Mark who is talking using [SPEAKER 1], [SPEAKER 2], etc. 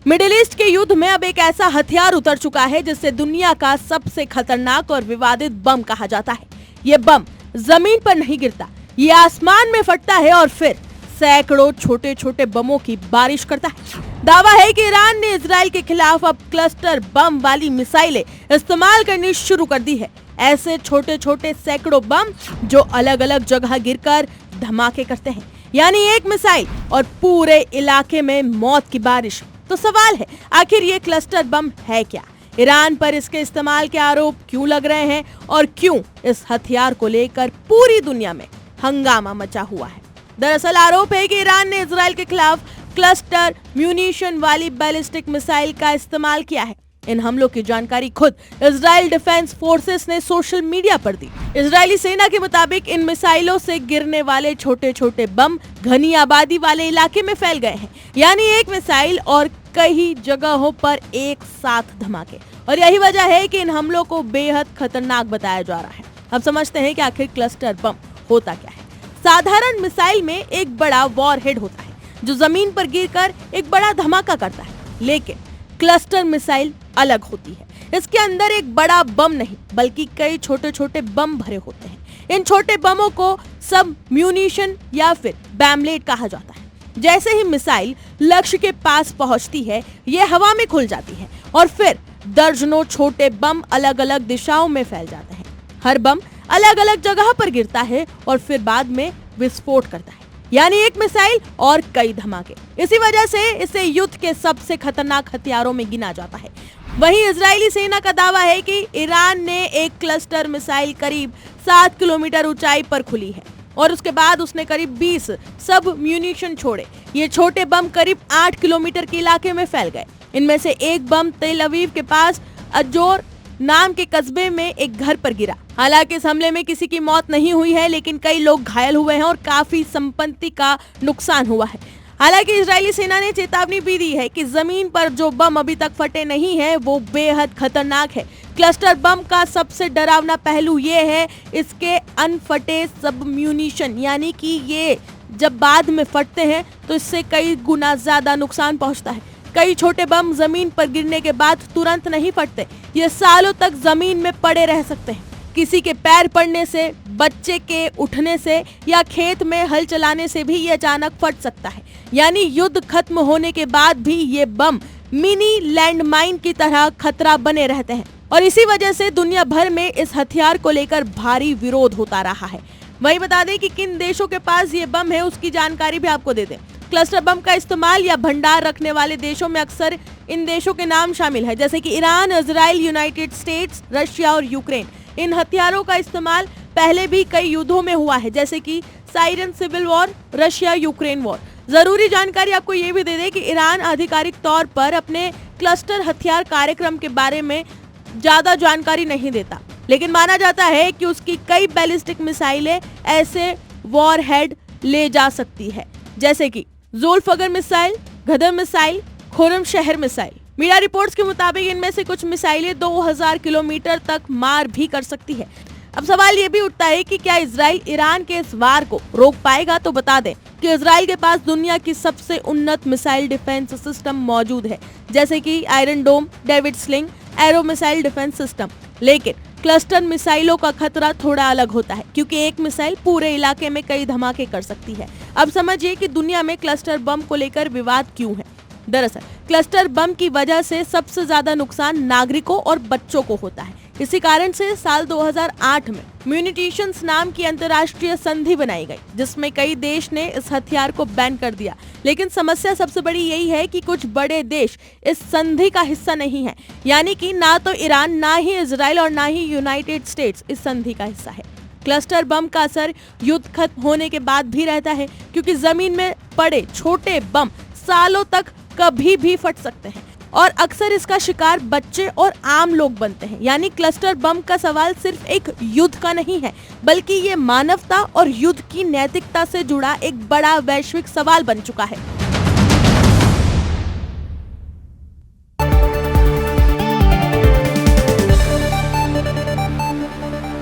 [SPEAKER 1] Middle east के युद्ध में अब एक ऐसा हथियार उतर चुका है जिससे दुनिया का सबसे खतरनाक और विवादित बम कहा जाता है। ये बम जमीन पर नहीं गिरता, ये आसमान में फटता है और फिर सैकड़ों छोटे छोटे बमों की बारिश करता है। दावा है कि ईरान ने इजराइल के खिलाफ अब क्लस्टर बम वाली मिसाइलें इस्तेमाल करनी शुरू कर दी है। ऐसे छोटे छोटे सैकड़ों बम जो अलग अलग जगह गिरकर धमाके करते हैं, यानी एक मिसाइल और पूरे इलाके में मौत की बारिश। तो सवाल है, आखिर ये क्लस्टर बम है क्या? ईरान पर इसके इस्तेमाल के आरोप क्यों लग रहे हैं और क्यों इस हथियार को लेकर पूरी दुनिया में हंगामा मचा हुआ है? दरअसल आरोप है कि ईरान ने इजराइल के खिलाफ क्लस्टर म्यूनिशन वाली बैलिस्टिक मिसाइल का इस्तेमाल किया है। इन हमलों की जानकारी खुद इजराइल डिफेंस फोर्सेस ने सोशल मीडिया पर दी। इजरायली सेना के मुताबिक इन मिसाइलों से गिरने वाले छोटे छोटे बम घनी आबादी वाले इलाके में फैल गए हैं, यानी एक मिसाइल और कई जगहों पर एक साथ धमाके। और यही वजह है कि इन हमलों को बेहद खतरनाक बताया जा रहा है। अब समझते हैं कि आखिर क्लस्टर बम होता क्या है। साधारण मिसाइल में एक बड़ा वॉरहेड होता है जो जमीन पर गिरकर एक बड़ा धमाका करता है, लेकिन क्लस्टर मिसाइल अलग होती है। इसके अंदर एक बड़ा बम नहीं बल्कि कई छोटे छोटे बम भरे होते हैं। इन छोटे बमों को सब म्यूनिशन या फिर बैमलेट कहा जाता है। जैसे ही मिसाइल लक्ष्य के पास पहुंचती है, ये हवा में खुल जाती है और फिर दर्जनों छोटे बम अलग अलग दिशाओं में फैल जाते हैं। हर बम अलग अलग जगह पर गिरता है और फिर बाद में विस्फोट करता है, यानी एक मिसाइल और कई धमाके। इसी वजह से इसे युद्ध के सबसे खतरनाक हथियारों में गिना जाता है। वहीं इजरायली सेना का दावा है कि ईरान ने एक क्लस्टर मिसाइल करीब 7 किलोमीटर ऊंचाई पर खुली है और उसके बाद उसने करीब 20 सब म्यूनिशन छोड़े। ये छोटे बम करीब 8 किलोमीटर के इलाके में फैल गए। इनमें से एक बम तेल अवीव के पास अजोर नाम के कस्बे में एक घर पर गिरा। हालांकि इस हमले में किसी की मौत नहीं हुई है, लेकिन कई लोग घायल हुए हैं और काफी संपत्ति का नुकसान हुआ है। हालांकि इजरायली सेना ने चेतावनी भी दी है कि जमीन पर जो बम अभी तक फटे नहीं है वो बेहद खतरनाक है। क्लस्टर बम का सबसे डरावना पहलू ये है इसके अनफटे सब म्यूनिशन, यानी कि ये जब बाद में फटते हैं तो इससे कई गुना ज्यादा नुकसान पहुंचता है। कई छोटे बम जमीन पर गिरने के बाद तुरंत नहीं फटते, ये सालों तक जमीन में पड़े रह सकते हैं। किसी के पैर पड़ने से, बच्चे के उठने से या खेत में हल चलाने से भी ये अचानक फट सकता है। यानी युद्ध खत्म होने के बाद भी ये बम मिनी लैंडमाइन की तरह खतरा बने रहते हैं और इसी वजह से दुनिया भर में इस हथियार को लेकर भारी विरोध होता रहा है। वही बता दें कि किन देशों के पास ये बम है उसकी जानकारी भी आपको दे दें। क्लस्टर बम का इस्तेमाल या भंडार रखने वाले देशों में अक्सर इन देशों के नाम शामिल है, जैसे कि Iran, Israel, United states, Russia और यूक्रेन। इन हथियारों का इस्तेमाल पहले भी कई युद्धों में हुआ है, जैसे कि Syrian civil war, Russia Ukraine war. जरूरी जानकारी आपको ये भी दे दें कि ईरान आधिकारिक तौर पर अपने क्लस्टर हथियार कार्यक्रम के बारे में ज्यादा जानकारी नहीं देता, लेकिन माना जाता है कि उसकी कई बैलिस्टिक मिसाइलें ऐसे वॉरहेड ले जा सकती है, जैसे कि जुल्फिकार मिसाइल, गदर मिसाइल, खुर्रम शहर मिसाइल। मीडिया रिपोर्ट्स के मुताबिक इनमें से कुछ मिसाइलें 2000 किलोमीटर तक मार भी कर सकती है। अब सवाल ये भी उठता है कि क्या इजराइल ईरान के इस वार को रोक पाएगा? तो बता दें कि इजराइल के पास दुनिया की सबसे उन्नत मिसाइल डिफेंस सिस्टम मौजूद है, जैसे कि Iron Dome, David Sling, Arrow missile defence system. लेकिन क्लस्टर मिसाइलों का खतरा थोड़ा अलग होता है, क्योंकि एक मिसाइल पूरे इलाके में कई धमाके कर सकती है। अब समझिए कि दुनिया में क्लस्टर बम को लेकर विवाद क्यों है। दरअसल क्लस्टर बम की वजह से सबसे ज्यादा नुकसान नागरिकों और बच्चों को होता है। इसी कारण से साल 2008 में म्यूनिटिशंस नाम की अंतर्राष्ट्रीय संधि बनाई गई, जिसमें कई देश ने इस हथियार को बैन कर दिया। लेकिन समस्या सबसे बड़ी यही है कि कुछ बड़े देश इस संधि का हिस्सा नहीं है, यानी कि ना तो ईरान, ना ही इजराइल और ना ही यूनाइटेड स्टेट्स इस संधि का हिस्सा है। क्लस्टर बम का असर युद्ध खत्म होने के बाद भी रहता है, क्योंकि जमीन में पड़े छोटे बम सालों तक कभी भी फट सकते हैं और अक्सर इसका शिकार बच्चे और आम लोग बनते हैं। यानी क्लस्टर बम का सवाल सिर्फ एक युद्ध का नहीं है, बल्कि ये मानवता और युद्ध की नैतिकता से जुड़ा एक बड़ा वैश्विक सवाल बन चुका है।